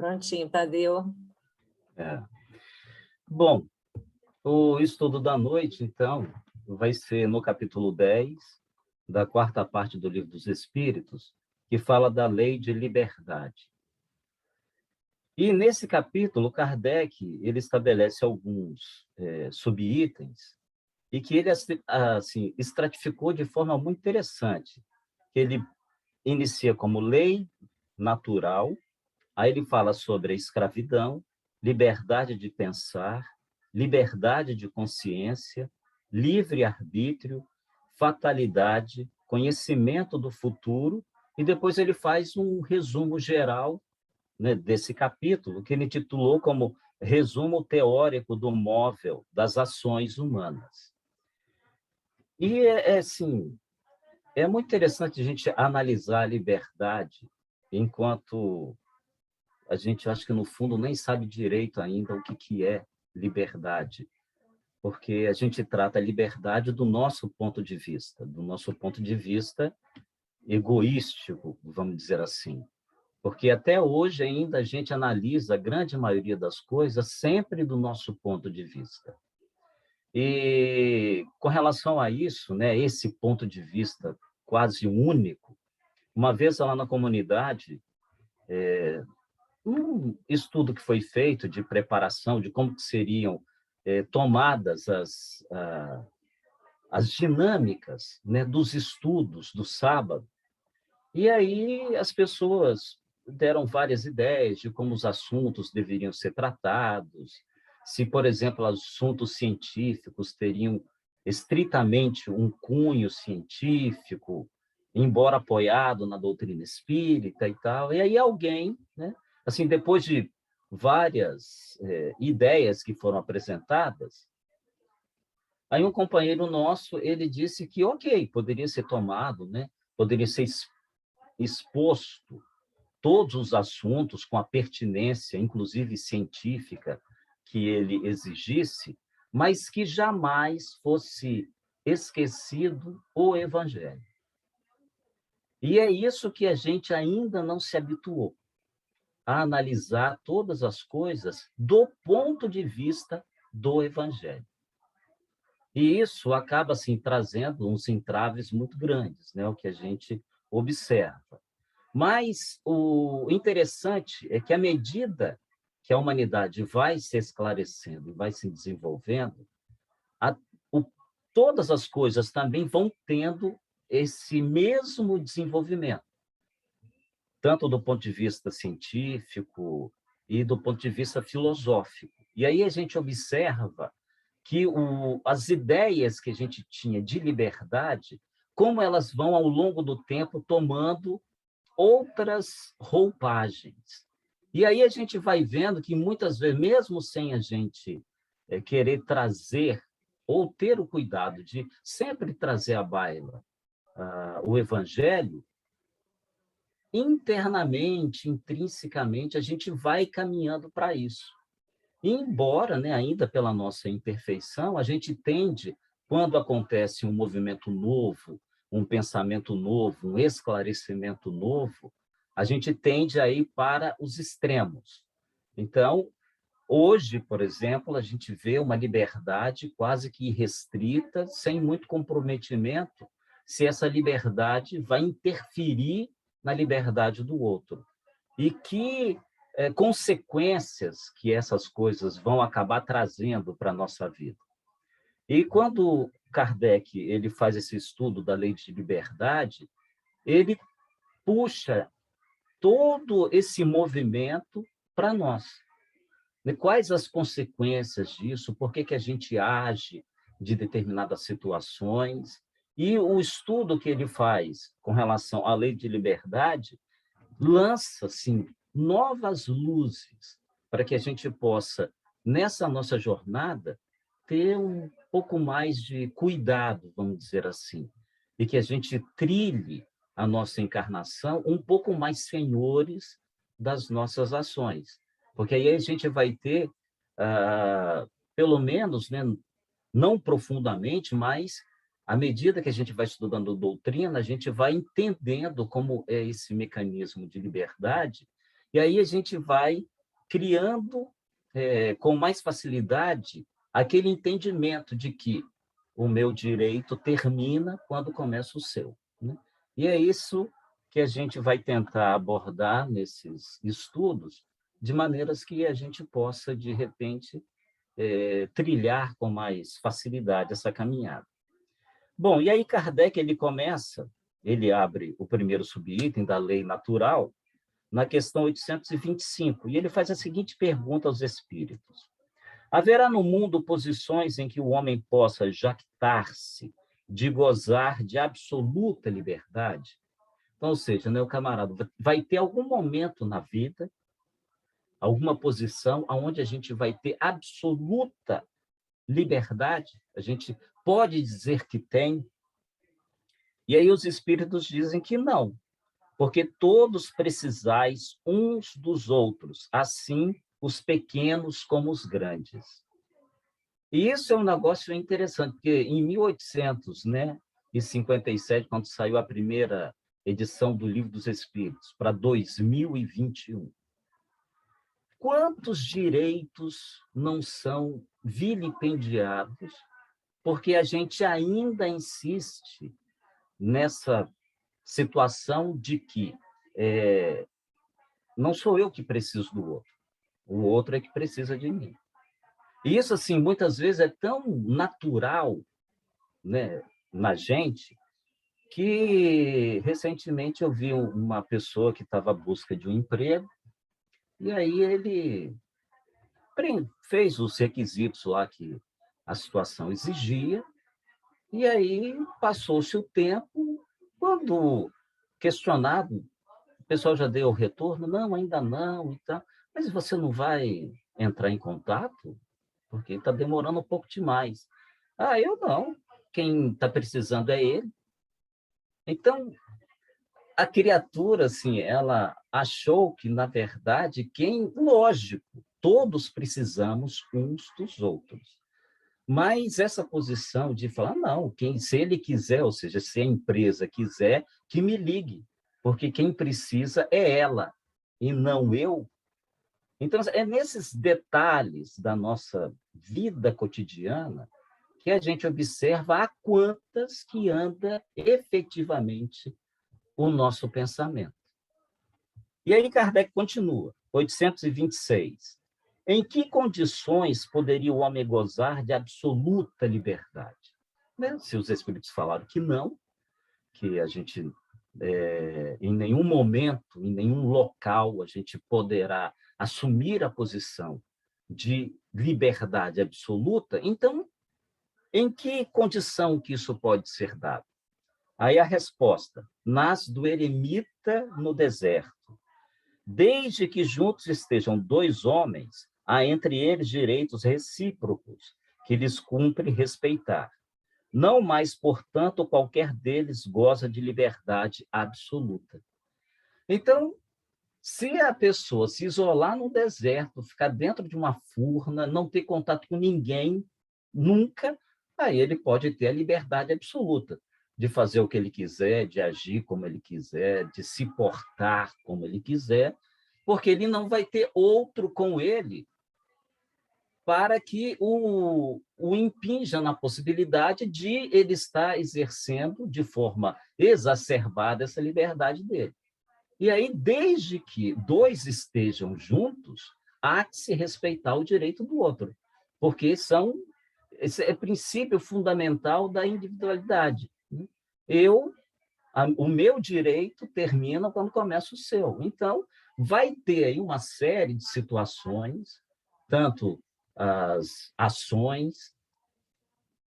Prontinho, Tadeu. É. Bom, o estudo da noite, então, vai ser no capítulo 10, da quarta parte do Livro dos Espíritos, que fala da lei de liberdade. E nesse capítulo, Kardec ele estabelece alguns subitens e que ele assim, estratificou de forma muito interessante. Ele inicia como lei natural, aí ele fala sobre a escravidão, liberdade de pensar, liberdade de consciência, livre-arbítrio, fatalidade, conhecimento do futuro, e depois ele faz um resumo geral, né, desse capítulo, que ele titulou como Resumo Teórico do Móvel das Ações Humanas. E, assim, é muito interessante a gente analisar a liberdade, enquanto a gente, acho que no fundo, nem sabe direito ainda o que é liberdade, porque a gente trata a liberdade do nosso ponto de vista egoístico, vamos dizer assim. Porque até hoje ainda a gente analisa a grande maioria das coisas sempre do nosso ponto de vista. E com relação a isso, né, esse ponto de vista quase único, uma vez lá na comunidade, um estudo que foi feito de preparação de como que seriam tomadas as dinâmicas, né, dos estudos do sábado, e aí as pessoas deram várias ideias de como os assuntos deveriam ser tratados, se, por exemplo, assuntos científicos teriam estritamente um cunho científico, embora apoiado na doutrina espírita e tal. E aí alguém, né, assim, depois de várias ideias que foram apresentadas, aí um companheiro nosso, ele disse que, ok, poderia ser tomado, né, poderia ser exposto todos os assuntos com a pertinência, inclusive científica, que ele exigisse, mas que jamais fosse esquecido o Evangelho. E é isso que a gente ainda não se habituou, a analisar todas as coisas do ponto de vista do Evangelho. E isso acaba, assim, trazendo uns entraves muito grandes, né? O que a gente observa. Mas o interessante é que, à medida que a humanidade vai se esclarecendo e vai se desenvolvendo, a, o, todas as coisas também vão tendo esse mesmo desenvolvimento, tanto do ponto de vista científico e do ponto de vista filosófico. E aí a gente observa que as ideias que a gente tinha de liberdade, como elas vão, ao longo do tempo, tomando outras roupagens. E aí a gente vai vendo que, muitas vezes, mesmo sem a gente querer trazer ou ter o cuidado de sempre trazer à baila o Evangelho, internamente, intrinsecamente, a gente vai caminhando para isso. E embora, né, ainda pela nossa imperfeição, a gente tende, quando acontece um movimento novo, um pensamento novo, um esclarecimento novo, a gente tende a ir para os extremos. Então, hoje, por exemplo, a gente vê uma liberdade quase que irrestrita, sem muito comprometimento, se essa liberdade vai interferir na liberdade do outro. E que consequências que essas coisas vão acabar trazendo para a nossa vida. E quando Kardec ele faz esse estudo da lei de liberdade, ele puxa todo esse movimento para nós. Quais as consequências disso? Por que a gente age de determinadas situações? E o estudo que ele faz com relação à lei de liberdade lança, assim, novas luzes para que a gente possa, nessa nossa jornada, ter um pouco mais de cuidado, vamos dizer assim, e que a gente trilhe a nossa encarnação um pouco mais senhores das nossas ações. Porque aí a gente vai ter, pelo menos, né, não profundamente, mas à medida que a gente vai estudando doutrina, a gente vai entendendo como é esse mecanismo de liberdade, e aí a gente vai criando com mais facilidade aquele entendimento de que o meu direito termina quando começa o seu, né? E é isso que a gente vai tentar abordar nesses estudos, de maneiras que a gente possa, de repente, trilhar com mais facilidade essa caminhada. Bom, e aí Kardec ele abre o primeiro subitem da lei natural, na questão 825, e ele faz a seguinte pergunta aos espíritos: haverá no mundo posições em que o homem possa jactar-se de gozar de absoluta liberdade? Então, ou seja, né, o camarada vai ter algum momento na vida, alguma posição onde a gente vai ter absoluta liberdade? A gente pode dizer que tem? E aí os espíritos dizem que não, porque todos precisais uns dos outros, assim os pequenos como os grandes. E isso é um negócio interessante, porque em 1800, né, e 57, quando saiu a primeira edição do Livro dos Espíritos, para 2021, quantos direitos não são vilipendiados porque a gente ainda insiste nessa situação de que não sou eu que preciso do outro, o outro é que precisa de mim. E isso, assim, muitas vezes é tão natural, né, na gente, que recentemente eu vi uma pessoa que estava à busca de um emprego, e aí ele fez os requisitos lá que a situação exigia, e aí passou-se o tempo, quando questionado, o pessoal já deu o retorno, não, ainda não, e tal. Mas você não vai entrar em contato? Porque está demorando um pouco demais. Ah, eu não. Quem está precisando é ele. Então, a criatura, assim, ela achou que, na verdade, lógico, todos precisamos uns dos outros. Mas essa posição de falar, não, se ele quiser, ou seja, se a empresa quiser, que me ligue, porque quem precisa é ela, e não eu. Então, é nesses detalhes da nossa vida cotidiana que a gente observa a quantas que anda efetivamente o nosso pensamento. E aí Kardec continua, 826. Em que condições poderia o homem gozar de absoluta liberdade? Né? Se os espíritos falaram que não, que a gente, em nenhum momento, em nenhum local, a gente poderá assumir a posição de liberdade absoluta, então, em que condição que isso pode ser dado? Aí a resposta: nasce do eremita no deserto. Desde que juntos estejam dois homens, há entre eles direitos recíprocos, que lhes cumpre respeitar. Não mais, portanto, qualquer deles goza de liberdade absoluta. Então, se a pessoa se isolar no deserto, ficar dentro de uma furna, não ter contato com ninguém, nunca, aí ele pode ter a liberdade absoluta de fazer o que ele quiser, de agir como ele quiser, de se portar como ele quiser, porque ele não vai ter outro com ele para que o impinja na possibilidade de ele estar exercendo de forma exacerbada essa liberdade dele. E aí, desde que dois estejam juntos, há que se respeitar o direito do outro, porque esse é o princípio fundamental da individualidade. O meu direito termina quando começa o seu. Então, vai ter aí uma série de situações, tanto as ações,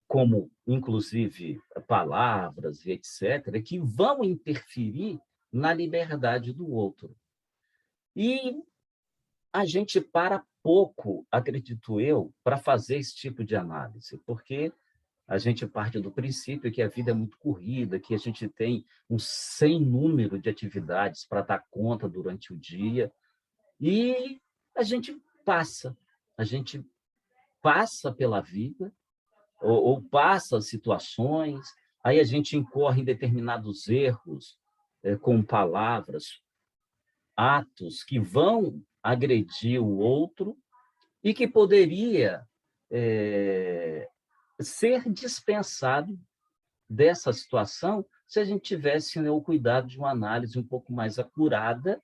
como, inclusive, palavras e etc., que vão interferir na liberdade do outro. E a gente para pouco, acredito eu, para fazer esse tipo de análise, porque a gente parte do princípio que a vida é muito corrida, que a gente tem um sem número de atividades para dar conta durante o dia, e a gente passa pela vida, ou passa situações, aí a gente incorre em determinados erros com palavras, atos que vão agredir o outro e que poderia ser dispensado dessa situação se a gente tivesse, né, o cuidado de uma análise um pouco mais acurada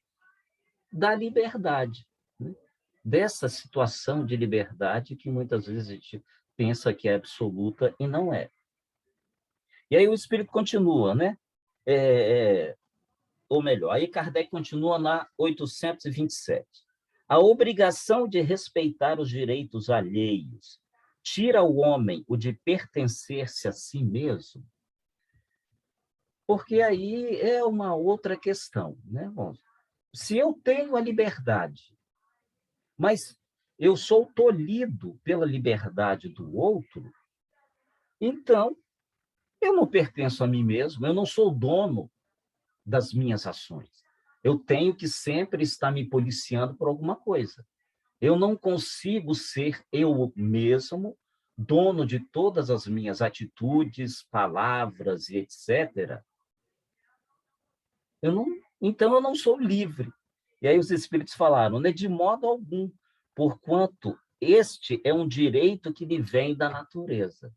da liberdade, né? Dessa situação de liberdade que muitas vezes a gente pensa que é absoluta e não é. E aí o espírito continua, né? Ou melhor, aí Kardec continua na 827. A obrigação de respeitar os direitos alheios tira o homem o de pertencer-se a si mesmo? Porque aí é uma outra questão, né? Bom, se eu tenho a liberdade, mas eu sou tolhido pela liberdade do outro, então eu não pertenço a mim mesmo, eu não sou dono das minhas ações. Eu tenho que sempre estar me policiando por alguma coisa. Eu não consigo ser eu mesmo dono de todas as minhas atitudes, palavras e etc. Então eu não sou livre. E aí os espíritos falaram, né, de modo algum, porquanto este é um direito que lhe vem da natureza.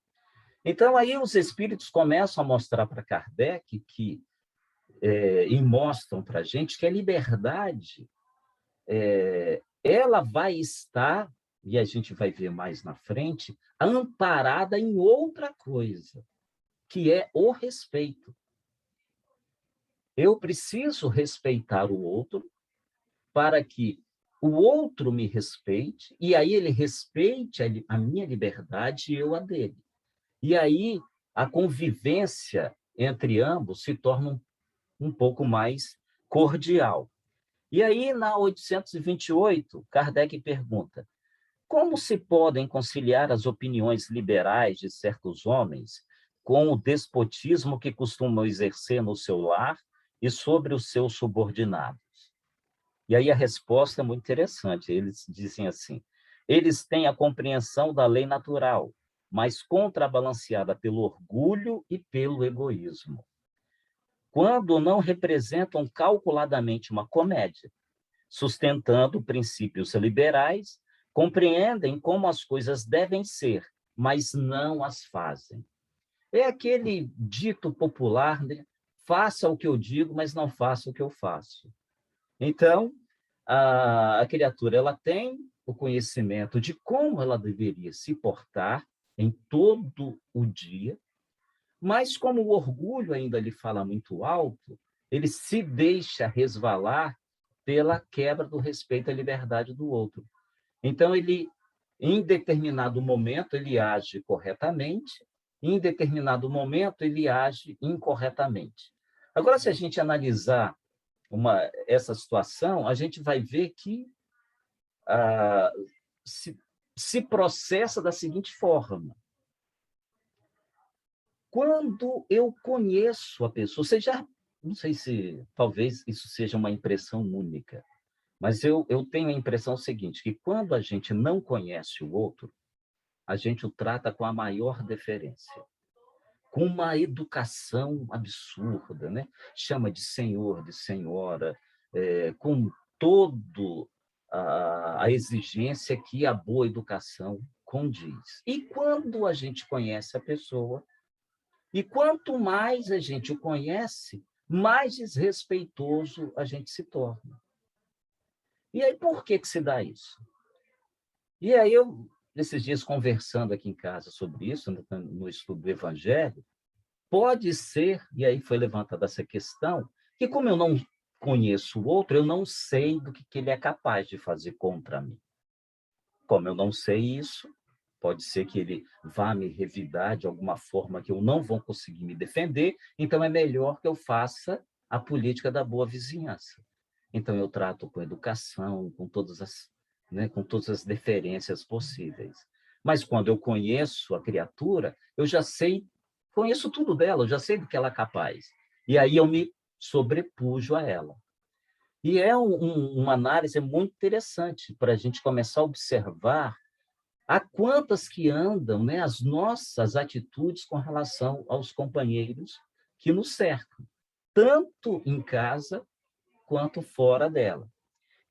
Então aí os espíritos começam a mostrar para Kardec que e mostram para a gente que a liberdade ela vai estar, e a gente vai ver mais na frente, amparada em outra coisa, que é o respeito. Eu preciso respeitar o outro para que o outro me respeite, e aí ele respeite a minha liberdade e eu a dele. E aí a convivência entre ambos se torna um pouco mais cordial. E aí, na 828, Kardec pergunta: como se podem conciliar as opiniões liberais de certos homens com o despotismo que costumam exercer no seu lar e sobre os seus subordinados? E aí a resposta é muito interessante. Eles dizem assim: eles têm a compreensão da lei natural, mas contrabalanceada pelo orgulho e pelo egoísmo. Quando não representam calculadamente uma comédia, sustentando princípios liberais, compreendem como as coisas devem ser, mas não as fazem. É aquele dito popular, né? Faça o que eu digo, mas não faça o que eu faço. Então, a criatura ela tem o conhecimento de como ela deveria se portar em todo o dia, mas como o orgulho ainda lhe fala muito alto, ele se deixa resvalar pela quebra do respeito à liberdade do outro. Então, ele, em determinado momento, ele age corretamente, em determinado momento, ele age incorretamente. Agora, se a gente analisar essa situação, a gente vai ver que se processa da seguinte forma. Quando eu conheço a pessoa, não sei se talvez isso seja uma impressão única, mas eu tenho a impressão seguinte, que quando a gente não conhece o outro, a gente o trata com a maior deferência, com uma educação absurda, né? Chama de senhor, de senhora, com todo a exigência que a boa educação condiz. E quando a gente conhece a pessoa, e quanto mais a gente o conhece, mais desrespeitoso a gente se torna. E aí, por que se dá isso? E aí, nesses dias, conversando aqui em casa sobre isso, no estudo do Evangelho, pode ser, e aí foi levantada essa questão, que como eu não conheço o outro, eu não sei do que ele é capaz de fazer contra mim. Como eu não sei isso, pode ser que ele vá me revidar de alguma forma que eu não vou conseguir me defender, então é melhor que eu faça a política da boa vizinhança. Então eu trato com educação, com todas as deferências possíveis. Mas quando eu conheço a criatura, eu já sei, conheço tudo dela, eu já sei do que ela é capaz. E aí eu me sobrepujo a ela. E é uma análise muito interessante para a gente começar a observar a quantas que andam, né, as nossas atitudes com relação aos companheiros que nos cercam, tanto em casa quanto fora dela.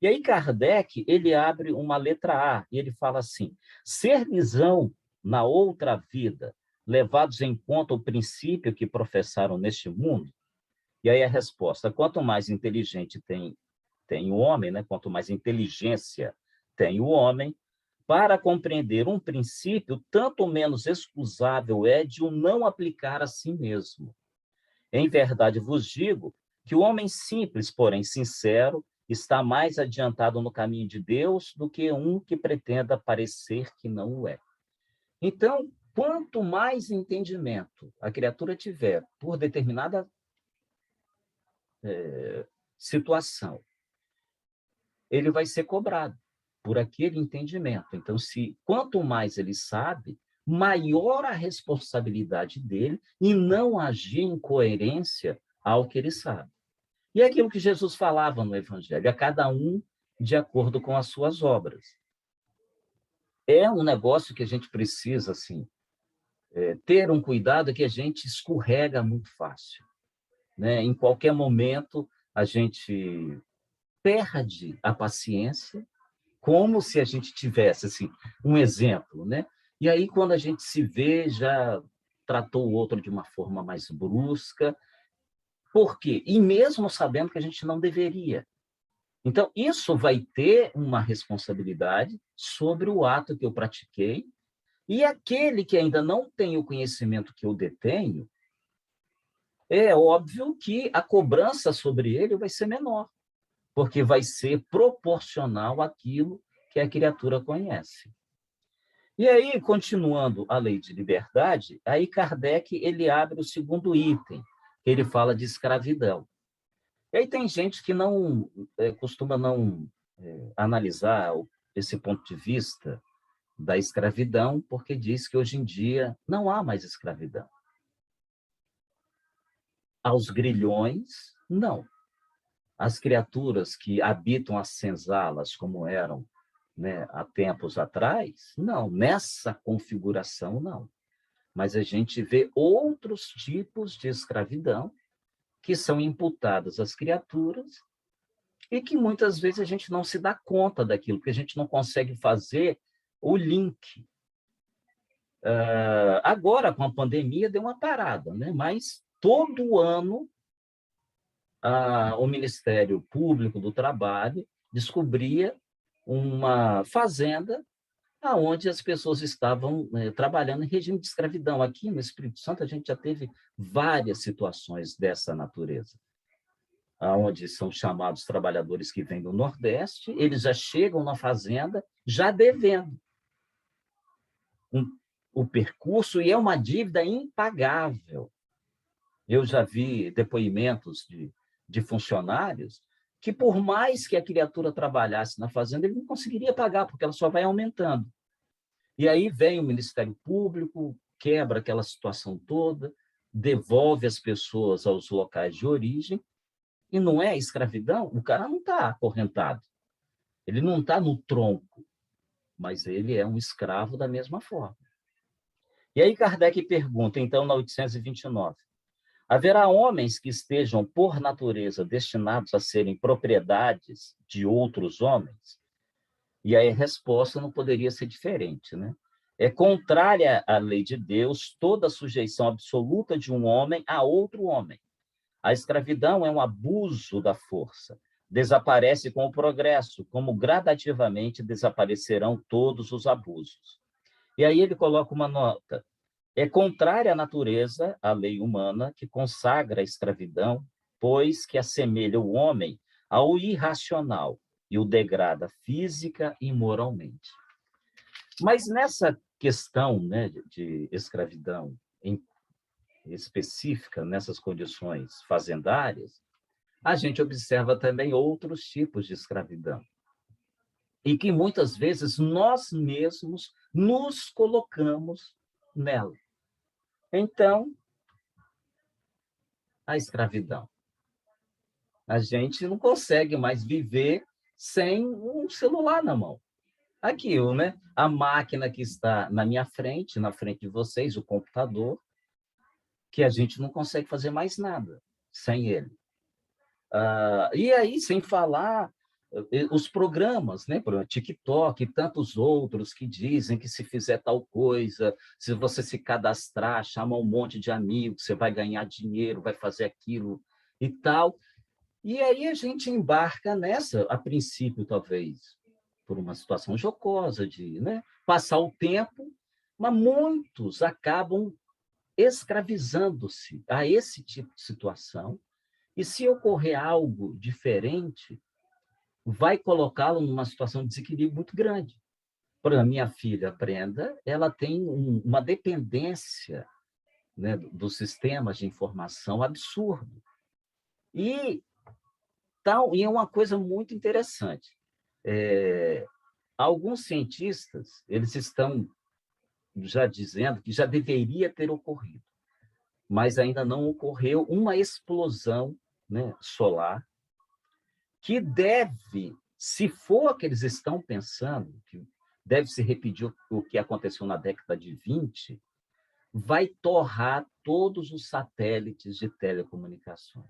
E aí Kardec, ele abre uma letra A, e ele fala assim, ser-lhes-ão na outra vida, levados em conta o princípio que professaram neste mundo? E aí a resposta, quanto mais inteligente tem o homem, né? Quanto mais inteligência tem o homem, para compreender um princípio, tanto menos excusável é de o não aplicar a si mesmo. Em verdade vos digo que o homem simples, porém sincero, está mais adiantado no caminho de Deus do que um que pretenda parecer que não o é. Então, quanto mais entendimento a criatura tiver por determinada situação, ele vai ser cobrado por aquele entendimento. Então, quanto mais ele sabe, maior a responsabilidade dele em não agir em coerência ao que ele sabe. E é aquilo que Jesus falava no Evangelho, a cada um de acordo com as suas obras. É um negócio que a gente precisa, assim, ter um cuidado, que a gente escorrega muito fácil, né? Em qualquer momento, a gente perde a paciência, como se a gente tivesse, assim, um exemplo, né? E aí, quando a gente se vê, já tratou o outro de uma forma mais brusca. Por quê? E mesmo sabendo que a gente não deveria. Então, isso vai ter uma responsabilidade sobre o ato que eu pratiquei, e aquele que ainda não tem o conhecimento que eu detenho, é óbvio que a cobrança sobre ele vai ser menor, porque vai ser proporcional àquilo que a criatura conhece. E aí, continuando a lei de liberdade, aí Kardec ele abre o segundo item, que ele fala de escravidão. E aí tem gente que não costuma não analisar esse ponto de vista da escravidão, porque diz que hoje em dia não há mais escravidão. Aos grilhões, não. As criaturas que habitam as senzalas, como eram, né, há tempos atrás, não. Nessa configuração, não. Mas a gente vê outros tipos de escravidão que são imputadas às criaturas e que muitas vezes a gente não se dá conta daquilo, porque a gente não consegue fazer o link. Agora, com a pandemia, deu uma parada, né? Mas todo ano o Ministério Público do Trabalho descobria uma fazenda onde as pessoas estavam trabalhando em regime de escravidão. Aqui no Espírito Santo, a gente já teve várias situações dessa natureza, onde são chamados trabalhadores que vêm do Nordeste, eles já chegam na fazenda já devendo o percurso, e é uma dívida impagável. Eu já vi depoimentos de funcionários que, por mais que a criatura trabalhasse na fazenda, ele não conseguiria pagar, porque ela só vai aumentando. E aí vem o Ministério Público, quebra aquela situação toda, devolve as pessoas aos locais de origem, e não é escravidão, o cara não está acorrentado, ele não está no tronco, mas ele é um escravo da mesma forma. E aí Kardec pergunta, então, na 829, haverá homens que estejam, por natureza, destinados a serem propriedades de outros homens? E aí a resposta não poderia ser diferente, né? É contrária à lei de Deus toda a sujeição absoluta de um homem a outro homem. A escravidão é um abuso da força. Desaparece com o progresso, como gradativamente desaparecerão todos os abusos. E aí ele coloca uma nota. É contrária à natureza, à lei humana, que consagra a escravidão, pois que assemelha o homem ao irracional e o degrada física e moralmente. Mas nessa questão, né, de escravidão em específica, nessas condições fazendárias, a gente observa também outros tipos de escravidão. E que muitas vezes nós mesmos nos colocamos nela. Então, a escravidão. A gente não consegue mais viver sem um celular na mão. Aquilo, né? A máquina que está na minha frente, na frente de vocês, o computador, que a gente não consegue fazer mais nada sem ele. E aí, sem falar os programas, né, por exemplo, TikTok e tantos outros que dizem que se fizer tal coisa, se você se cadastrar, chama um monte de amigos, você vai ganhar dinheiro, vai fazer aquilo e tal. E aí a gente embarca nessa, a princípio, talvez, por uma situação jocosa de, né, passar o tempo, mas muitos acabam escravizando-se a esse tipo de situação, e se ocorrer algo diferente, vai colocá-lo numa situação de desequilíbrio muito grande. Por exemplo, a minha filha, Brenda, ela tem uma dependência, né, dos sistemas de informação absurdo. E, e é uma coisa muito interessante. Alguns cientistas, eles estão já dizendo que já deveria ter ocorrido, mas ainda não ocorreu uma explosão, né, solar que deve, se for o que eles estão pensando, que deve se repetir o que aconteceu na década de 20, vai torrar todos os satélites de telecomunicações.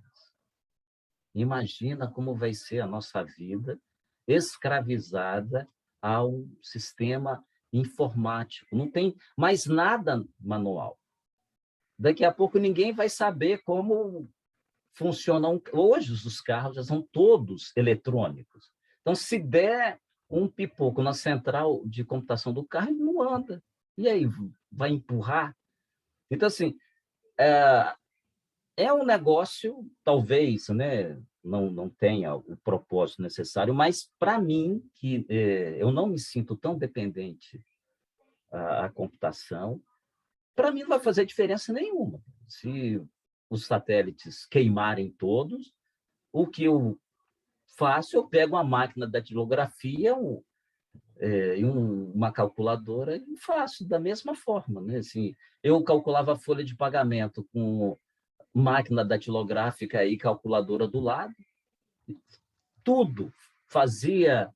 Imagina como vai ser a nossa vida escravizada ao sistema informático. Não tem mais nada manual. Daqui a pouco ninguém vai saber como funcionam. Hoje os carros já são todos eletrônicos. Então, se der um pipoco na central de computação do carro, ele não anda. E aí, vai empurrar? Então, assim, é um negócio, talvez, né, não tenha o propósito necessário, mas, para mim, que eu não me sinto tão dependente à computação, para mim não vai fazer diferença nenhuma. Se os satélites queimarem todos, o que eu faço, eu pego uma máquina da datilografia e uma calculadora e faço da mesma forma, né? Assim, eu calculava a folha de pagamento com máquina datilográfica e calculadora do lado, tudo, fazia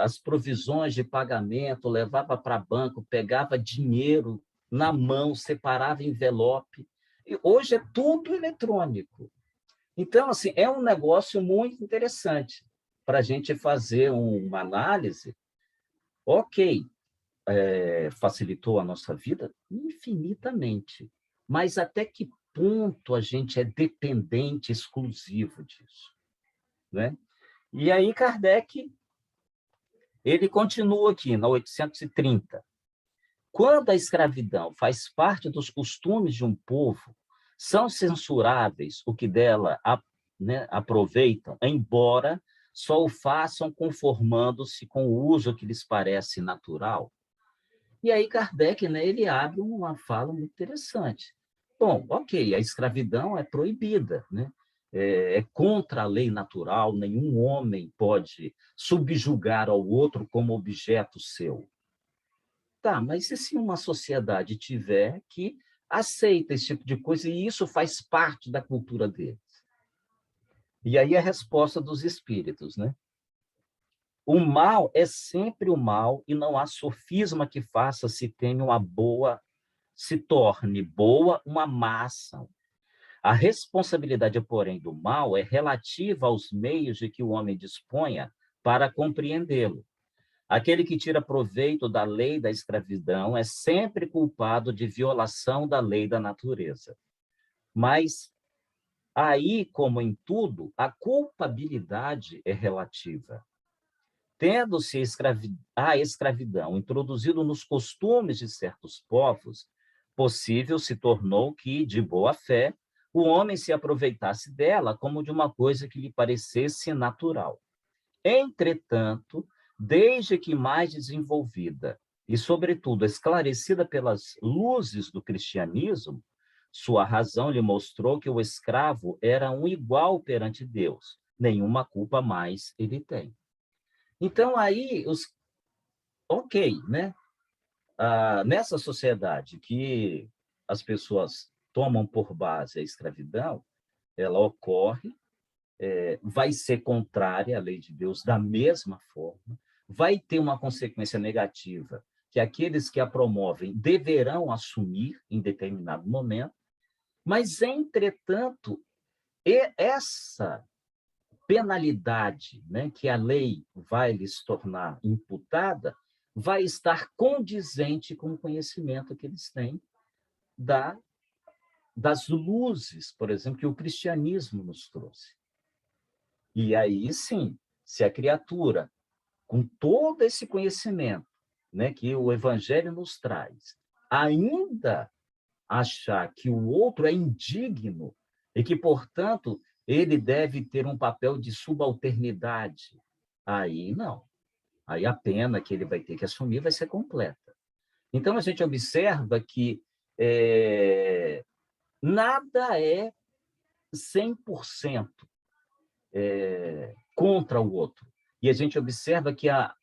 as provisões de pagamento, levava para banco, pegava dinheiro na mão, separava envelope. E hoje é tudo eletrônico. Então, assim, é um negócio muito interessante para a gente fazer uma análise. Ok, facilitou a nossa vida infinitamente, mas até que ponto a gente é dependente exclusivo disso, né? E aí Kardec, ele continua aqui, na 830. Quando a escravidão faz parte dos costumes de um povo, são censuráveis o que dela, né, aproveitam, embora só o façam conformando-se com o uso que lhes parece natural. E aí Kardec, né, ele abre uma fala muito interessante. Bom, ok, a escravidão é proibida, né? É contra a lei natural, nenhum homem pode subjugar ao outro como objeto seu. Tá, mas e se uma sociedade tiver que aceita esse tipo de coisa e isso faz parte da cultura deles? E aí a resposta dos espíritos, né? O mal é sempre o mal e não há sofisma que faça se tenha uma boa, se torne boa uma má ação. A responsabilidade, porém, do mal é relativa aos meios de que o homem disponha para compreendê-lo. Aquele que tira proveito da lei da escravidão é sempre culpado de violação da lei da natureza. Mas aí, como em tudo, a culpabilidade é relativa. Tendo-se a escravidão introduzido nos costumes de certos povos, possível se tornou que, de boa fé, o homem se aproveitasse dela como de uma coisa que lhe parecesse natural. Entretanto, desde que mais desenvolvida e, sobretudo, esclarecida pelas luzes do cristianismo, sua razão lhe mostrou que o escravo era um igual perante Deus, nenhuma culpa mais ele tem. Então, aí, ok, né? Nessa sociedade que as pessoas tomam por base a escravidão, ela ocorre, vai ser contrária à lei de Deus da mesma forma, vai ter uma consequência negativa que aqueles que a promovem deverão assumir em determinado momento, mas, entretanto, essa penalidade, né, que a lei vai lhes tornar imputada, vai estar condizente com o conhecimento que eles têm das luzes, por exemplo, que o cristianismo nos trouxe. E aí, sim, se a criatura, com todo esse conhecimento, né, que o evangelho nos traz, ainda achar que o outro é indigno e que, portanto, ele deve ter um papel de subalternidade, aí não. Aí a pena que ele vai ter que assumir vai ser completa. Então, a gente observa que nada é 100% contra o outro. E a gente observa que a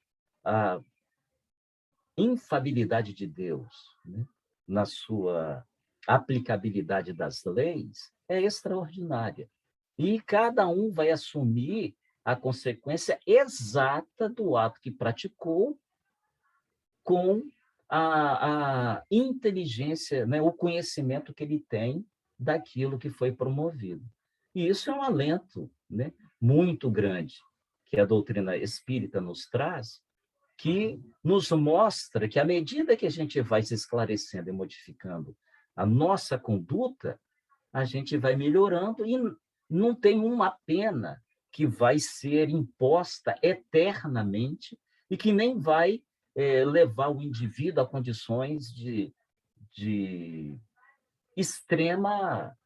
infabilidade de Deus, né, na sua aplicabilidade das leis, é extraordinária. E cada um vai assumir a consequência exata do ato que praticou com a inteligência, né, o conhecimento que ele tem daquilo que foi promovido. E isso é um alento, né, muito grande que a doutrina espírita nos traz, que nos mostra que, à medida que a gente vai se esclarecendo e modificando a nossa conduta, a gente vai melhorando e não tem uma pena que vai ser imposta eternamente e que nem vai levar o indivíduo a condições de extrema,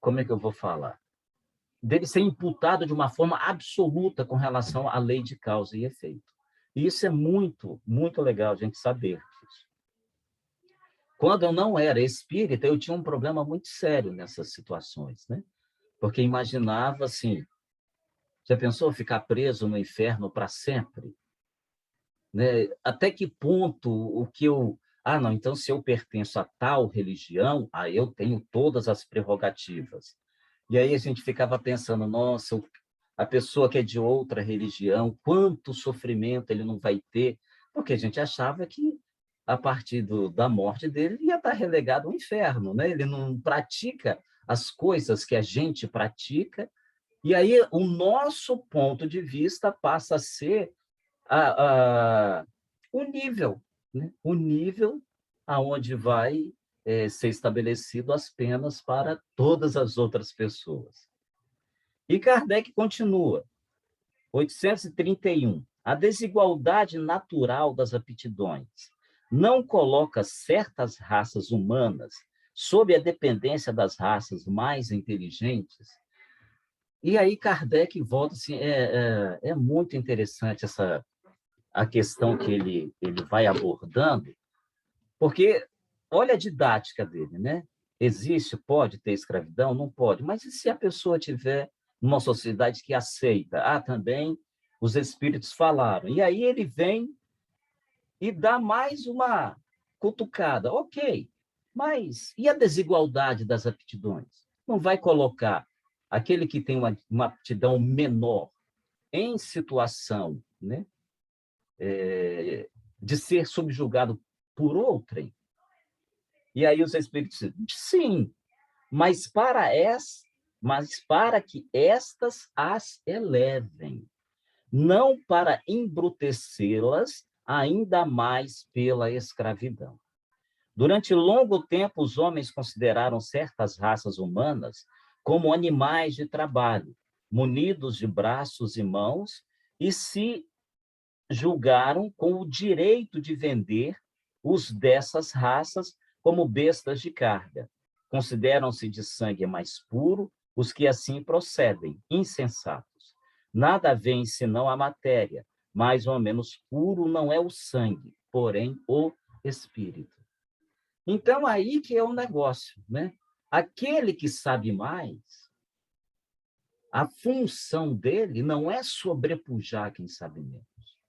como é que eu vou falar? Dele ser imputado de uma forma absoluta com relação à lei de causa e efeito. E isso é muito, muito legal a gente saber disso. Quando eu não era espírita, eu tinha um problema muito sério nessas situações, né? Porque imaginava assim, já pensou ficar preso no inferno para sempre? Né? Até que ponto o que eu... Ah, não, então se eu pertenço a tal religião, aí eu tenho todas as prerrogativas. E aí a gente ficava pensando, nossa, a pessoa que é de outra religião, quanto sofrimento ele não vai ter, porque a gente achava que a partir da morte dele ele ia estar relegado ao inferno, né? Ele não pratica as coisas que a gente pratica, e aí o nosso ponto de vista passa a ser o nível, né? O nível aonde vai ser estabelecido as penas para todas as outras pessoas. E Kardec continua, 831. A desigualdade natural das aptidões não coloca certas raças humanas sob a dependência das raças mais inteligentes? E aí Kardec volta assim, é muito interessante a questão que ele vai abordando, porque olha a didática dele, né? Existe, pode ter escravidão? Não pode. Mas e se a pessoa tiver numa sociedade que aceita? Ah, também os espíritos falaram. E aí ele vem e dá mais uma cutucada. Ok, mas e a desigualdade das aptidões? Não vai colocar aquele que tem uma aptidão menor em situação, né, de ser subjugado por outrem? E aí os espíritos dizem, sim, mas para que estas as elevem, não para embrutecê-las ainda mais pela escravidão. Durante longo tempo, os homens consideraram certas raças humanas como animais de trabalho, munidos de braços e mãos, e se julgaram com o direito de vender os dessas raças como bestas de carga. Consideram-se de sangue mais puro os que assim procedem, insensatos. Nada veem senão a matéria, mais ou menos puro não é o sangue, porém o espírito. Então, aí que é o negócio, né? Aquele que sabe mais, a função dele não é sobrepujar quem sabe menos,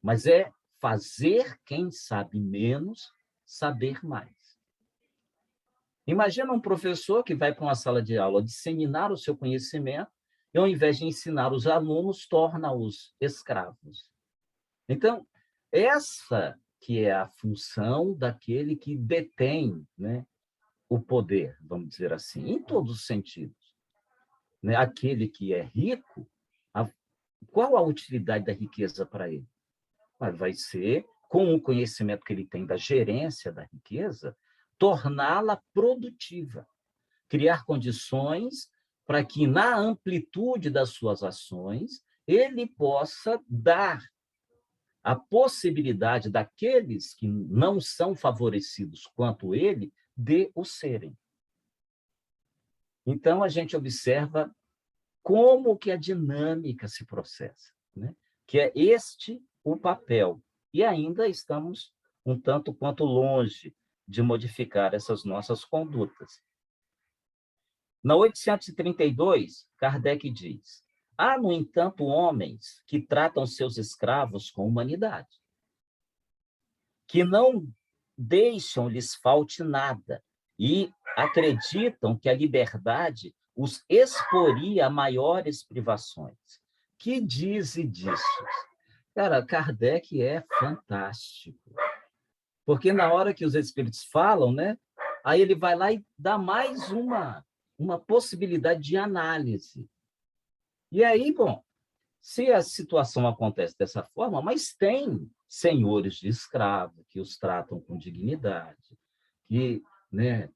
mas é fazer quem sabe menos saber mais. Imagina um professor que vai para uma sala de aula disseminar o seu conhecimento e, ao invés de ensinar os alunos, torna-os escravos. Então, essa que é a função daquele que detém, né, o poder, vamos dizer assim, em todos os sentidos. né, aquele que é rico, qual a utilidade da riqueza para ele? Vai ser, com o conhecimento que ele tem da gerência da riqueza, torná-la produtiva, criar condições para que, na amplitude das suas ações, ele possa dar a possibilidade daqueles que não são favorecidos quanto ele, de o serem. Então, a gente observa como que a dinâmica se processa, né? Que é este o papel. E ainda estamos um tanto quanto longe de modificar essas nossas condutas. Na 832, Kardec diz: há, no entanto, homens que tratam seus escravos com humanidade, que não deixam lhes falte nada e acreditam que a liberdade os exporia a maiores privações. Que dize disso? Cara, Kardec é fantástico. Porque na hora que os espíritos falam, né, aí ele vai lá e dá mais uma possibilidade de análise. E aí, bom, se a situação acontece dessa forma, mas tem senhores de escravo que os tratam com dignidade, que, né,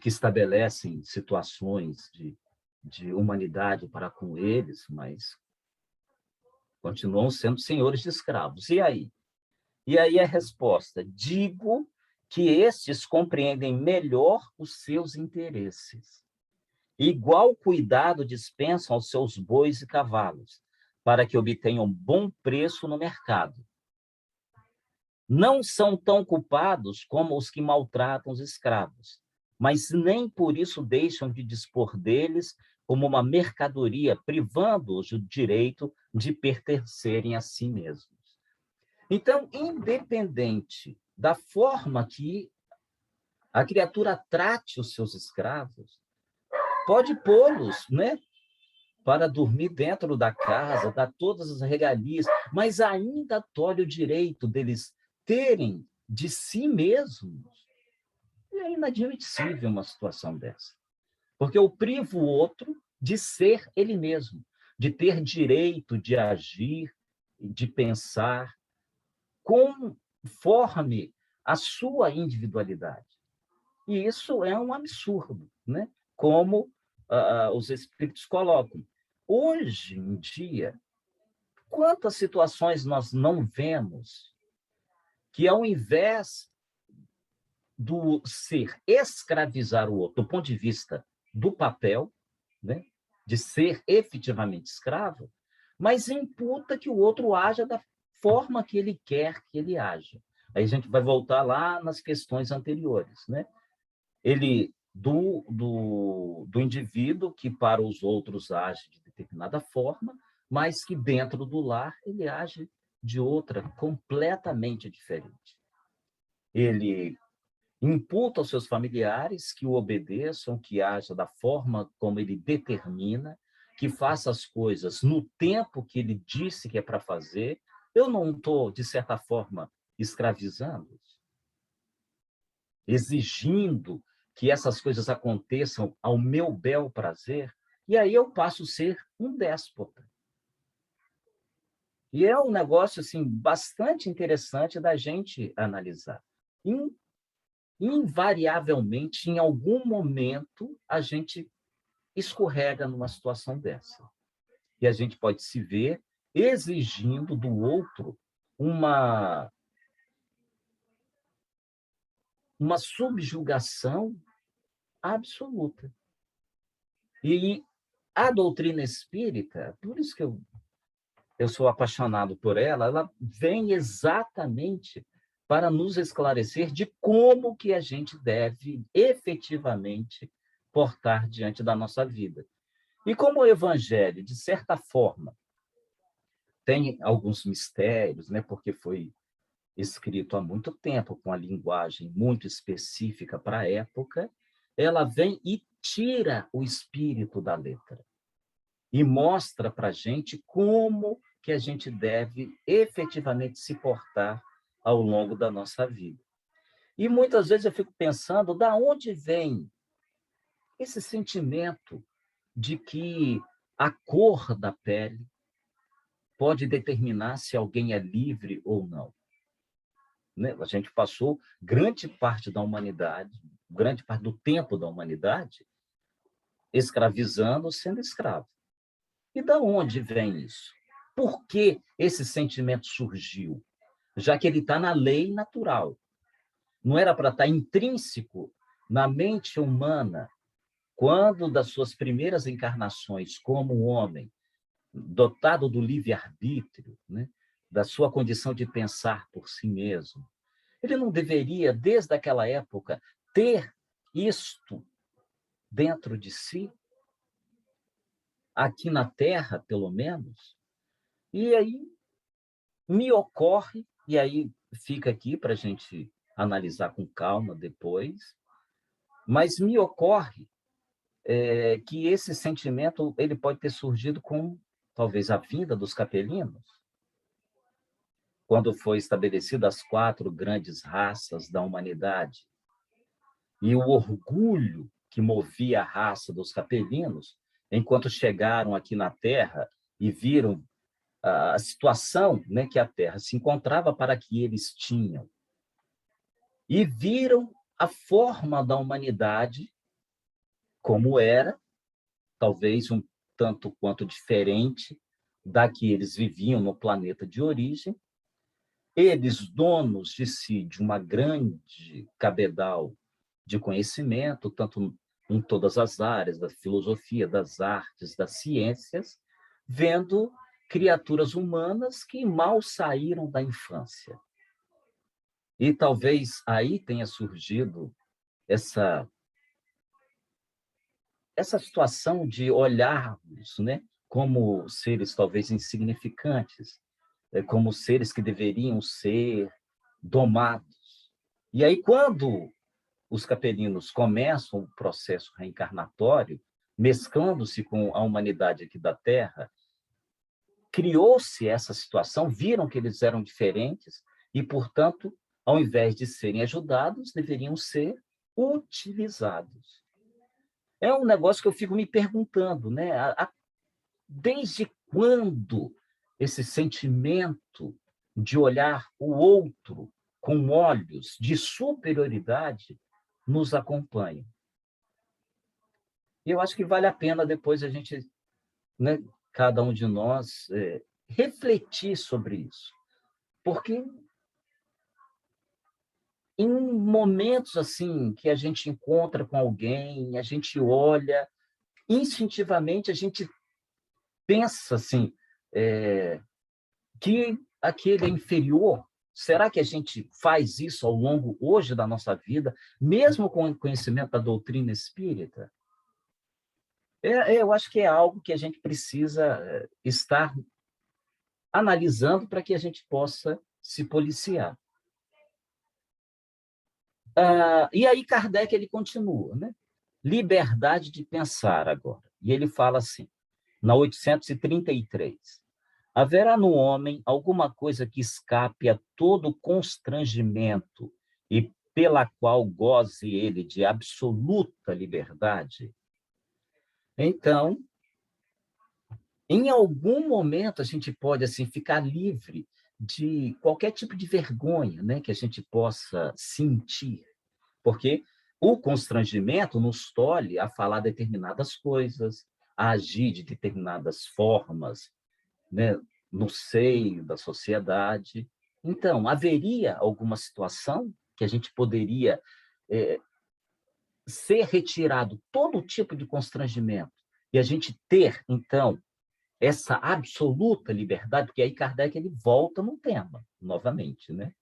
que estabelecem situações de humanidade para com eles, mas continuam sendo senhores de escravos. E aí? E aí a resposta: digo que estes compreendem melhor os seus interesses. Igual cuidado dispensam aos seus bois e cavalos, para que obtenham bom preço no mercado. Não são tão culpados como os que maltratam os escravos, mas nem por isso deixam de dispor deles como uma mercadoria, privando-os do direito de pertencerem a si mesmos. Então, independente da forma que a criatura trate os seus escravos, pode pô-los, né, para dormir dentro da casa, dar todas as regalias, mas ainda tolhe o direito deles terem de si mesmos. É inadmissível uma situação dessa. Porque eu privo o outro de ser ele mesmo, de ter direito de agir, de pensar conforme a sua individualidade. E isso é um absurdo, né? Como os espíritos colocam. Hoje em dia, quantas situações nós não vemos que, ao invés do ser escravizar o outro, do ponto de vista do papel, né, de ser efetivamente escravo, mas imputa que o outro haja da forma que ele quer que ele haja. Aí a gente vai voltar lá nas questões anteriores, né? Ele do indivíduo que para os outros age de determinada forma, mas que dentro do lar ele age de outra completamente diferente. Ele imputa aos seus familiares que o obedeçam, que haja da forma como ele determina, que faça as coisas no tempo que ele disse que é para fazer. Eu não estou, de certa forma, escravizando-os, exigindo que essas coisas aconteçam ao meu bel prazer, e aí eu passo a ser um déspota. E é um negócio assim bastante interessante da gente analisar. Invariavelmente, em algum momento, a gente escorrega numa situação dessa. E a gente pode se ver exigindo do outro uma subjugação absoluta. E a doutrina espírita, por isso que eu sou apaixonado por ela, ela vem exatamente para nos esclarecer de como que a gente deve efetivamente portar diante da nossa vida. E como o Evangelho, de certa forma, tem alguns mistérios, né, porque foi escrito há muito tempo, com a linguagem muito específica para a época, ela vem e tira o espírito da letra e mostra para a gente como que a gente deve efetivamente se portar ao longo da nossa vida. E muitas vezes eu fico pensando, da onde vem esse sentimento de que a cor da pele pode determinar se alguém é livre ou não. Né? A gente passou grande parte da humanidade, grande parte do tempo da humanidade, escravizando, sendo escravo. E da onde vem isso? Por que esse sentimento surgiu? Já que ele está na lei natural. Não era para estar intrínseco na mente humana, quando das suas primeiras encarnações como homem, dotado do livre-arbítrio, né, da sua condição de pensar por si mesmo. Ele não deveria, desde aquela época, ter isto dentro de si, aqui na Terra, pelo menos? E aí me ocorre, e aí fica aqui para a gente analisar com calma depois, mas me ocorre que esse sentimento ele pode ter surgido com, talvez, a vinda dos capelinos, quando foi estabelecidas as 4 grandes raças da humanidade, e o orgulho que movia a raça dos capelinos, enquanto chegaram aqui na Terra e viram a situação, né, que a Terra se encontrava para que eles tinham, e viram a forma da humanidade como era, talvez um tanto quanto diferente da que eles viviam no planeta de origem. Eles, donos de si, de uma grande cabedal de conhecimento, tanto em todas as áreas da filosofia, das artes, das ciências, vendo criaturas humanas que mal saíram da infância. E talvez aí tenha surgido essa situação de olharmos, né, como seres talvez insignificantes, como seres que deveriam ser domados. E aí, quando os capelinos começam o processo reencarnatório, mesclando-se com a humanidade aqui da Terra, criou-se essa situação, viram que eles eram diferentes e, portanto, ao invés de serem ajudados, deveriam ser utilizados. É um negócio que eu fico me perguntando, né? Desde quando esse sentimento de olhar o outro com olhos de superioridade nos acompanha? E eu acho que vale a pena depois a gente, né, cada um de nós, refletir sobre isso. Porque em momentos assim que a gente encontra com alguém, a gente olha, instintivamente a gente pensa assim, que aquele é inferior. Será que a gente faz isso ao longo hoje da nossa vida, mesmo com o conhecimento da doutrina espírita? Eu acho que é algo que a gente precisa estar analisando para que a gente possa se policiar. E aí Kardec ele continua, né? Liberdade de pensar agora. E ele fala assim, na 833. Haverá no homem alguma coisa que escape a todo constrangimento e pela qual goze ele de absoluta liberdade? Então, em algum momento a gente pode assim ficar livre de qualquer tipo de vergonha, né, que a gente possa sentir, porque o constrangimento nos tolhe a falar determinadas coisas, a agir de determinadas formas, né, no seio da sociedade. Então, haveria alguma situação que a gente poderia ser retirado todo tipo de constrangimento e a gente ter, então, essa absoluta liberdade, porque aí Kardec ele volta no tema, novamente, né?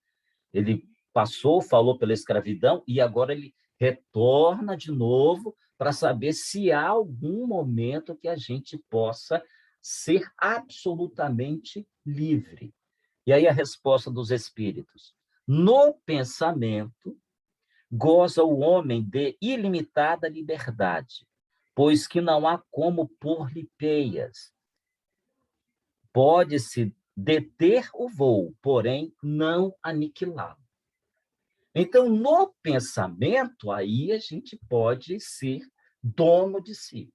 Ele passou, falou pela escravidão e agora ele retorna de novo para saber se há algum momento que a gente possa ser absolutamente livre. E aí a resposta dos espíritos: no pensamento goza o homem de ilimitada liberdade, pois que não há como pôr-lhe peias. Pode-se deter o voo, porém não aniquilá-lo. Então, no pensamento, aí a gente pode ser dono de si.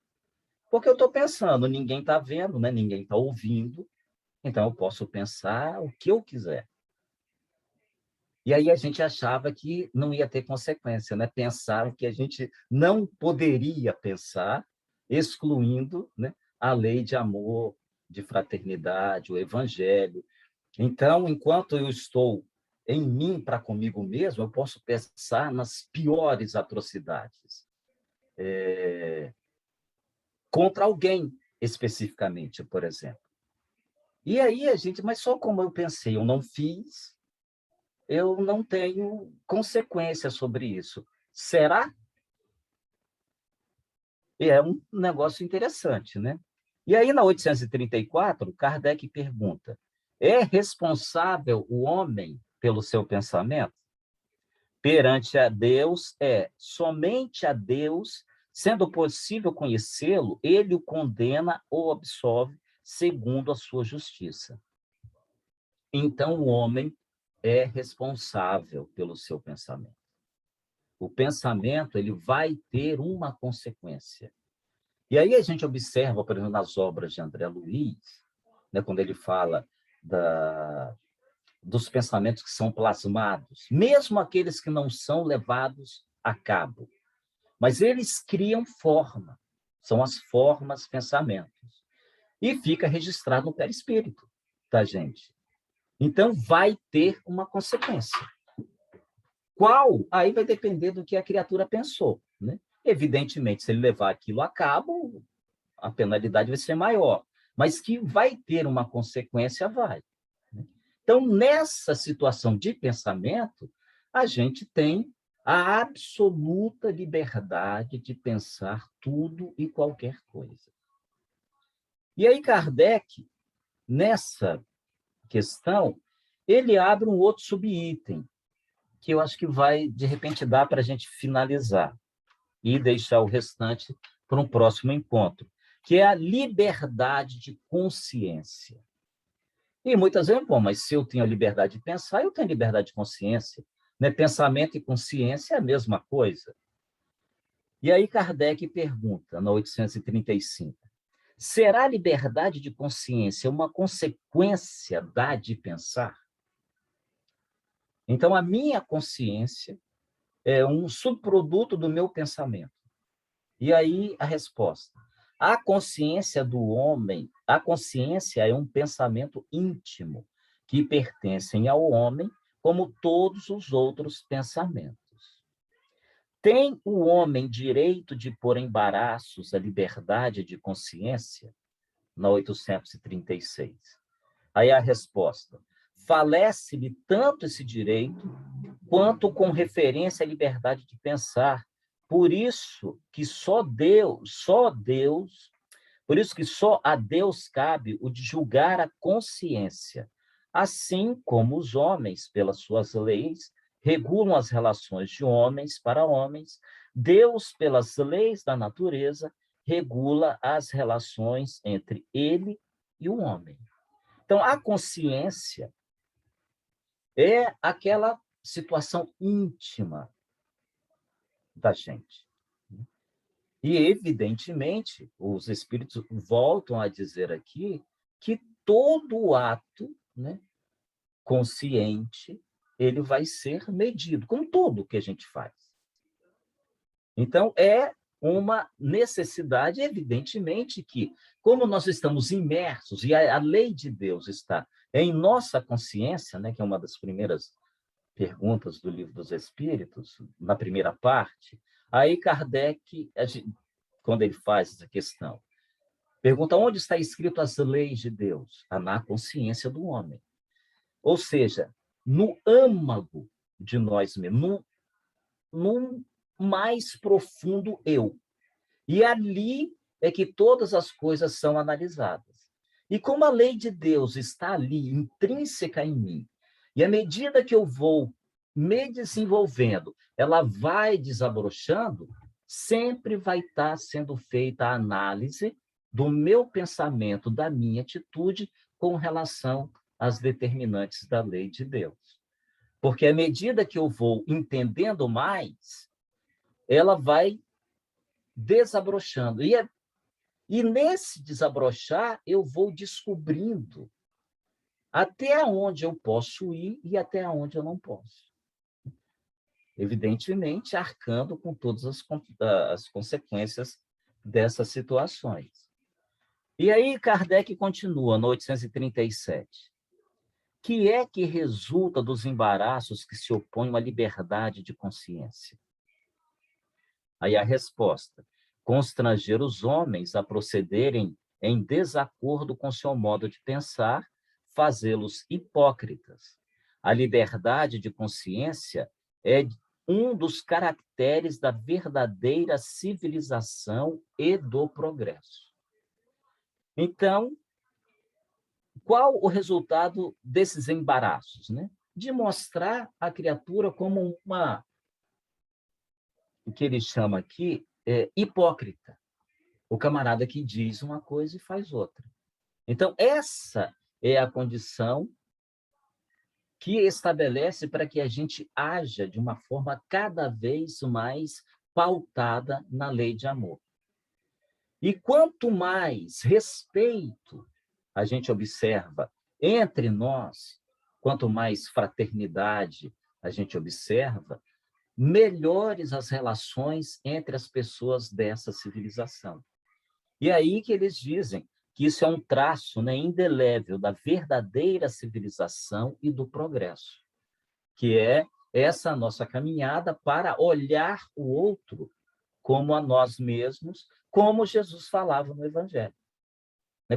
Porque eu estou pensando, ninguém está vendo, né? Ninguém está ouvindo, então eu posso pensar o que eu quiser. E aí a gente achava que não ia ter consequência, né? Pensaram que a gente não poderia pensar, excluindo, né, a lei de amor, de fraternidade, o evangelho. Então, enquanto eu estou em mim para comigo mesmo, eu posso pensar nas piores atrocidades contra alguém especificamente, por exemplo. E aí a gente, mas só como eu pensei, eu não fiz, eu não tenho consequência sobre isso. Será? E é um negócio interessante, né? E aí, na 834, Kardec pergunta: é responsável o homem pelo seu pensamento? Perante a Deus, somente a Deus, sendo possível conhecê-lo, ele o condena ou absolve segundo a sua justiça. Então, o homem é responsável pelo seu pensamento. O pensamento, ele vai ter uma consequência. E aí a gente observa, por exemplo, nas obras de André Luiz, né, quando ele fala dos pensamentos que são plasmados, mesmo aqueles que não são levados a cabo, mas eles criam forma, são as formas, pensamentos, e fica registrado no perispírito da gente. Então, vai ter uma consequência. Qual? Aí vai depender do que a criatura pensou, né? Evidentemente, se ele levar aquilo a cabo, a penalidade vai ser maior, mas que vai ter uma consequência, vai. Então, nessa situação de pensamento, a gente tem a absoluta liberdade de pensar tudo e qualquer coisa. E aí, Kardec, nessa questão, ele abre um outro subitem, que eu acho que vai, de repente, dar para a gente finalizar e deixar o restante para um próximo encontro, que é a liberdade de consciência. E muitas vezes, bom, mas se eu tenho a liberdade de pensar, eu tenho liberdade de consciência. Né? Pensamento e consciência é a mesma coisa. E aí Kardec pergunta, na 835, será a liberdade de consciência uma consequência da de pensar? Então, a minha consciência é um subproduto do meu pensamento. E aí a resposta. A consciência do homem, a consciência é um pensamento íntimo que pertencem ao homem, como todos os outros pensamentos. Tem o homem direito de pôr em embaraços a liberdade de consciência? Na 836. Aí a resposta. Falece-lhe tanto esse direito, quanto com referência à liberdade de pensar. Por isso que por isso que só a Deus cabe o de julgar a consciência, assim como os homens, pelas suas leis, regulam as relações de homens para homens, Deus, pelas leis da natureza, regula as relações entre ele e o homem. Então, a consciência é aquela situação íntima da gente. E, evidentemente, os espíritos voltam a dizer aqui que todo ato, né, consciente, ele vai ser medido, como tudo que a gente faz. Então, é uma necessidade, evidentemente, que, como nós estamos imersos, e a lei de Deus está em nossa consciência, né, que é uma das primeiras perguntas do Livro dos Espíritos, na primeira parte, aí Kardec, quando ele faz essa questão, pergunta onde está escrito as leis de Deus? Na consciência do homem. Ou seja, no âmago de nós mesmos, no mais profundo eu. E ali é que todas as coisas são analisadas. E como a lei de Deus está ali, intrínseca em mim, e à medida que eu vou me desenvolvendo, ela vai desabrochando, sempre vai estar sendo feita a análise do meu pensamento, da minha atitude com relação às determinantes da lei de Deus. Porque à medida que eu vou entendendo mais, ela vai desabrochando. E E nesse desabrochar, eu vou descobrindo até onde eu posso ir e até onde eu não posso. Evidentemente, arcando com todas as consequências dessas situações. E aí, Kardec continua, no 837. Que é que resulta dos embaraços que se opõem à liberdade de consciência? Aí a resposta: constranger os homens a procederem em desacordo com seu modo de pensar, fazê-los hipócritas. A liberdade de consciência é um dos caracteres da verdadeira civilização e do progresso. Então, qual o resultado desses embaraços, né? De mostrar a criatura como o que ele chama aqui, hipócrita. O camarada que diz uma coisa e faz outra. Então, essa é a condição que estabelece para que a gente haja de uma forma cada vez mais pautada na lei de amor. E quanto mais respeito a gente observa entre nós, quanto mais fraternidade a gente observa, melhores as relações entre as pessoas dessa civilização. E aí que eles dizem que isso é um traço, né, indelével da verdadeira civilização e do progresso, que é essa nossa caminhada para olhar o outro como a nós mesmos, como Jesus falava no Evangelho.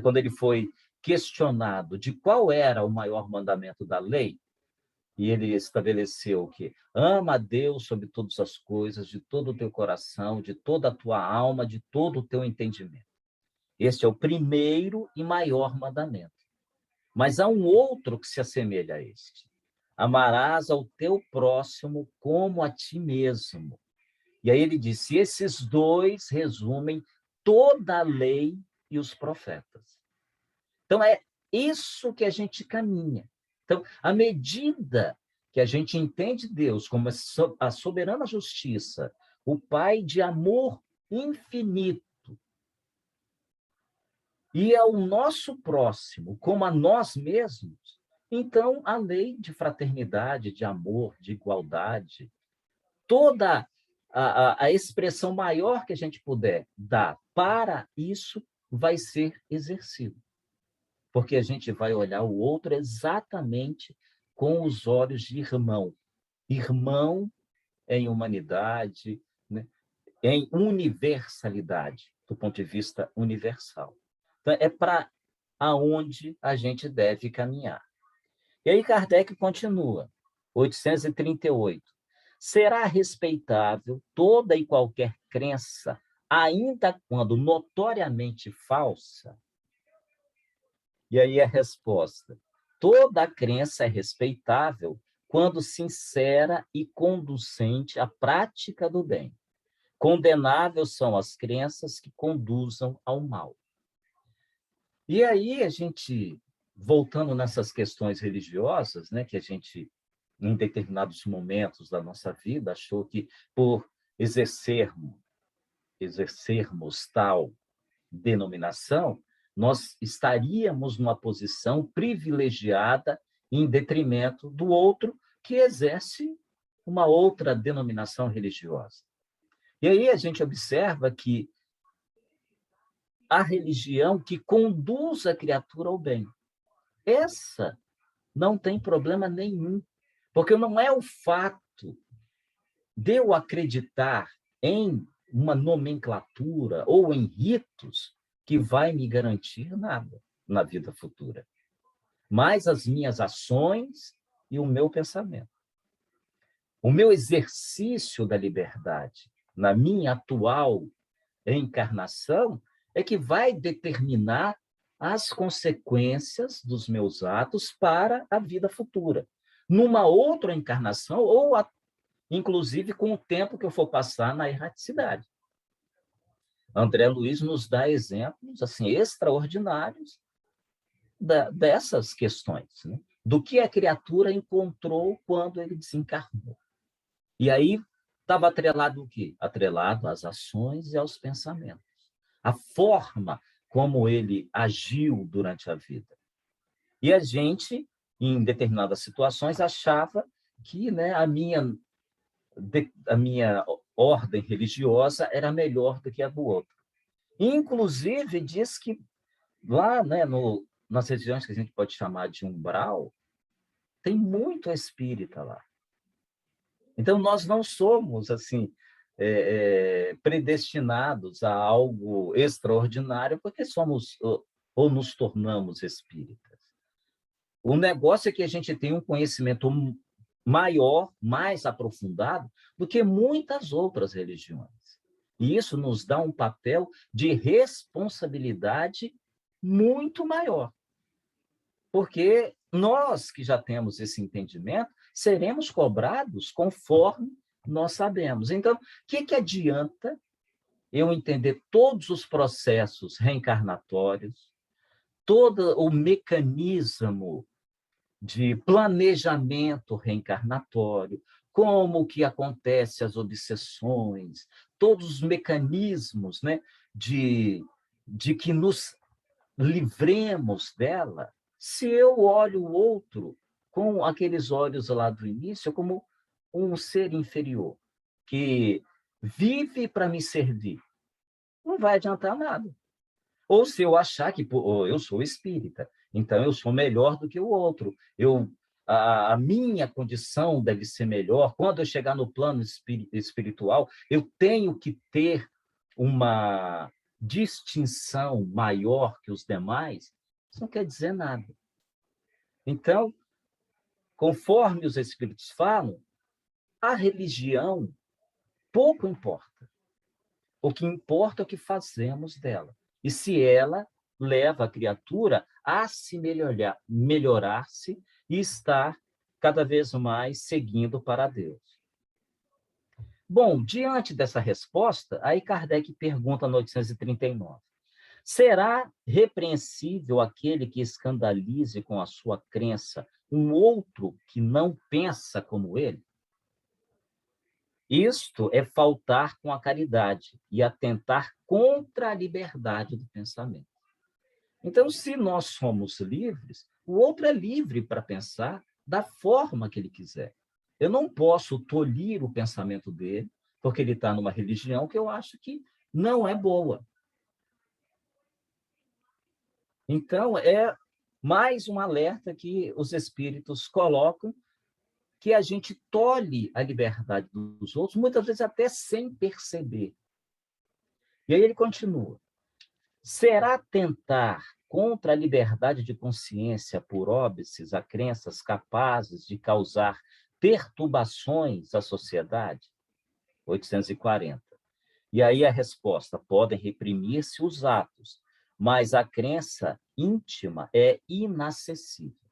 Quando ele foi questionado de qual era o maior mandamento da lei, e ele estabeleceu que ama a Deus sobre todas as coisas, de todo o teu coração, de toda a tua alma, de todo o teu entendimento. Este é o primeiro e maior mandamento. Mas há um outro que se assemelha a este. Amarás ao teu próximo como a ti mesmo. E aí ele disse, esses dois resumem toda a lei e os profetas. Então, é isso que a gente caminha. Então, à medida que a gente entende Deus como a soberana justiça, o Pai de amor infinito, e ao nosso próximo como a nós mesmos, então a lei de fraternidade, de amor, de igualdade, toda a expressão maior que a gente puder dar para isso vai ser exercido. Porque a gente vai olhar o outro exatamente com os olhos de irmão. Irmão em humanidade, né? Em universalidade, do ponto de vista universal. Então, é para aonde a gente deve caminhar. E aí Kardec continua, 838. Será respeitável toda e qualquer crença, ainda quando notoriamente falsa? E aí a resposta: toda crença é respeitável quando sincera e conducente à prática do bem. Condenáveis são as crenças que conduzam ao mal. E aí a gente, voltando nessas questões religiosas, né, que a gente, em determinados momentos da nossa vida, achou que por exercermos tal denominação, nós estaríamos numa posição privilegiada em detrimento do outro que exerce uma outra denominação religiosa. E aí a gente observa que a religião que conduz a criatura ao bem, essa não tem problema nenhum, porque não é o fato de eu acreditar em uma nomenclatura ou em ritos que vai me garantir nada na vida futura, mas as minhas ações e o meu pensamento. O meu exercício da liberdade na minha atual encarnação é que vai determinar as consequências dos meus atos para a vida futura. Numa outra encarnação, ou inclusive com o tempo que eu for passar na erraticidade. André Luiz nos dá exemplos assim extraordinários dessas questões, né? Do que a criatura encontrou quando ele desencarnou. E aí estava atrelado o quê? Atrelado às ações e aos pensamentos. a forma como ele agiu durante a vida. E a gente, em determinadas situações, achava que, né, a minha ordem religiosa era melhor do que a do outro. Inclusive, diz que lá, né, nas regiões que a gente pode chamar de umbral, tem muito espírita lá. Então, nós não somos assim predestinados a algo extraordinário porque somos ou nos tornamos espíritas. O negócio é que a gente tem um conhecimento maior, mais aprofundado do que muitas outras religiões. E isso nos dá um papel de responsabilidade muito maior. Porque nós que já temos esse entendimento, seremos cobrados conforme nós sabemos. Então, o que adianta eu entender todos os processos reencarnatórios, todo o mecanismo de planejamento reencarnatório, como que acontece as obsessões, todos os mecanismos, né, de que nos livremos dela, se eu olho o outro com aqueles olhos lá do início como um ser inferior, que vive para me servir, não vai adiantar nada. Ou se eu achar que eu sou espírita, então eu sou melhor do que o outro, a minha condição deve ser melhor. Quando eu chegar no plano espiritual, eu tenho que ter uma distinção maior que os demais. Isso não quer dizer nada. Então, conforme os espíritos falam, a religião pouco importa. O que importa é o que fazemos dela. E se ela leva a criatura a se melhorar-se e estar cada vez mais seguindo para Deus. Bom, diante dessa resposta, aí Kardec pergunta no 839. Será repreensível aquele que escandalize com a sua crença um outro que não pensa como ele? Isto é faltar com a caridade e atentar contra a liberdade do pensamento. Então, se nós somos livres, o outro é livre para pensar da forma que ele quiser. Eu não posso tolir o pensamento dele, porque ele está numa religião que eu acho que não é boa. Então, é mais um alerta que os espíritos colocam, que a gente tolhe a liberdade dos outros, muitas vezes até sem perceber. E aí ele continua. Será tentar contra a liberdade de consciência por óbices a crenças capazes de causar perturbações à sociedade? 840. E aí a resposta: podem reprimir-se os atos, mas a crença íntima é inacessível.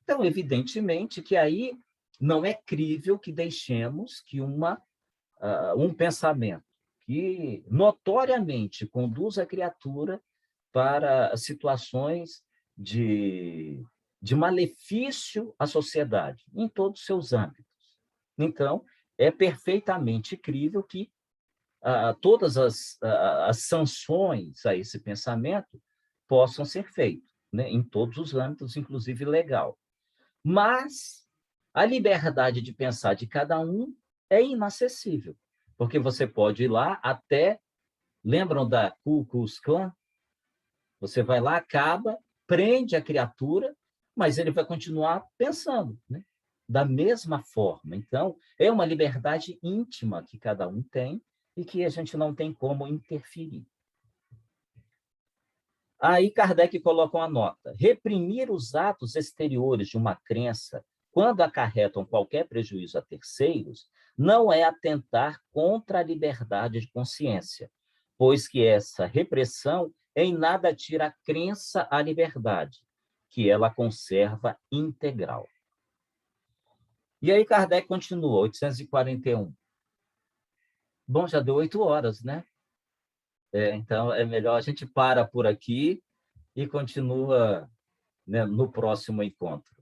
Então, evidentemente que aí não é crível que deixemos que um pensamento que notoriamente conduz a criatura para situações de malefício à sociedade, em todos os seus âmbitos. Então, é perfeitamente crível que todas as sanções a esse pensamento possam ser feitas, né, em todos os âmbitos, inclusive legal. Mas a liberdade de pensar de cada um é inacessível, porque você pode ir lá até... Lembram da Ku Klux Klan? Você vai lá, acaba, prende a criatura, mas ele vai continuar pensando, né? Da mesma forma. Então, é uma liberdade íntima que cada um tem e que a gente não tem como interferir. Aí Kardec coloca uma nota. Reprimir os atos exteriores de uma crença, quando acarretam qualquer prejuízo a terceiros, não é atentar contra a liberdade de consciência, pois que essa repressão em nada tira a crença à liberdade, que ela conserva integral. E aí Kardec continua, 841. Bom, já deu 8 horas, né? Então, é melhor a gente para por aqui e continua, né, no próximo encontro.